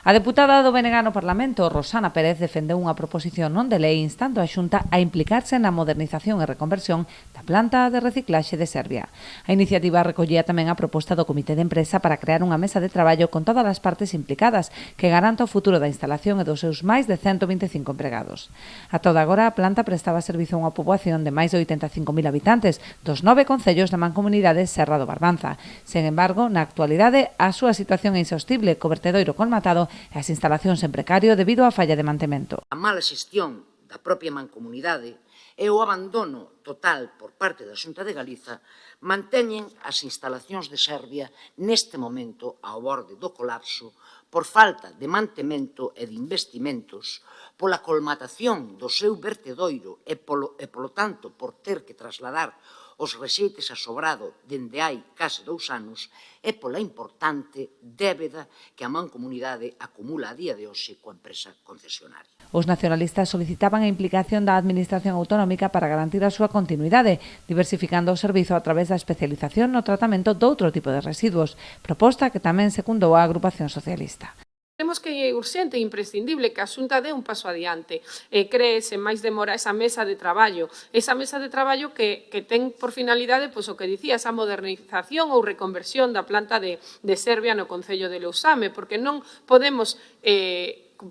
A deputada do BNG no Parlamento, Rosana Pérez, defendeu unha proposición non de lei instando a Xunta a implicarse na modernización e reconversión da planta de reciclaxe de Serbia. A iniciativa recollía tamén a proposta do Comité de Empresa para crear unha mesa de traballo con todas as partes implicadas que garanta o futuro da instalación e dos seus máis de 125 empregados. A toda agora, a planta prestaba servizo a unha poboación de máis de 85.000 habitantes dos 9 concellos da mancomunidade Serra do Barbanza. Sen embargo, na actualidade, a súa situación é insostible, co vertedoiro colmatado e as instalacións en precario debido á falla de mantemento. A mala xestión da propia mancomunidade e o abandono total por parte da Xunta de Galiza manteñen as instalacións de Serbia neste momento ao borde do colapso por falta de mantemento e de investimentos, pola colmatación do seu vertedoiro e, polo tanto, por ter que trasladar os rexeites a sobrado dende hai case 2 anos e pola importante débeda que a mancomunidade acumula a día de hoxe coa empresa concesionaria. Os nacionalistas solicitaban a implicación da Administración autonómica para garantir a súa continuidade, diversificando o servizo a través da especialización no tratamento doutro tipo de residuos, proposta que tamén secundou a agrupación socialista. Temos que é urxente e imprescindible que a Xunta dé un paso adiante e cree sen máis demora esa mesa de traballo que ten por finalidade o que dicía, esa modernización ou reconversión da planta de Serbia no Concello de Lousame, porque non podemos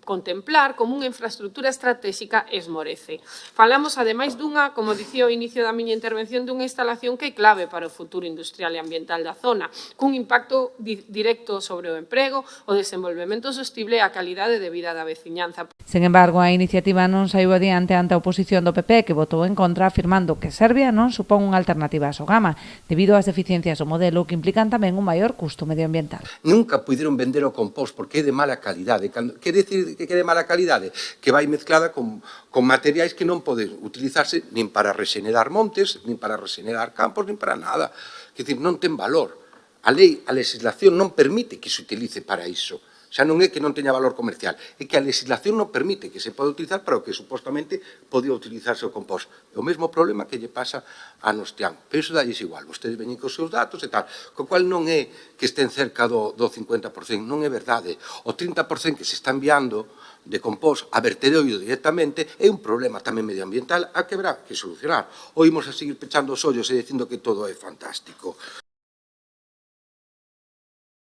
contemplar como unha infraestructura estratégica esmorece. Falamos, ademais, dunha, como dicía ao inicio da miña intervención, dunha instalación que é clave para o futuro industrial e ambiental da zona, cun impacto directo sobre o emprego, o desenvolvemento sostible e a calidade de vida da veciñanza. Sen embargo, a iniciativa non saiu adiante ante a oposición do PP, que votou en contra, afirmando que Serbia non supón unha alternativa a Sogama, debido ás deficiencias do modelo que implican tamén un maior custo medioambiental. Nunca puderon vender o compost porque é de mala calidade. Quer dicir que é de mala calidade? Que vai mezclada con materiais que non poden utilizarse nin para regenerar montes, nin para regenerar campos, nin para nada. Quer dicir, non ten valor. A legislación non permite que se utilice para iso. Xa non é que non teña valor comercial, é que a legislación non permite que se pode utilizar para o que supostamente podía utilizarse o compost. É o mesmo problema que lle pasa a Nostián. Pero iso dalles igual, vostedes veñen cos seus datos e tal, co cual non é que estén cerca do 50%, non é verdade. O 30% que se está enviando de compost a vertedoiro directamente é un problema tamén medioambiental a que habrá que solucionar. Ou imos a seguir pechando os ollos e dicindo que todo é fantástico.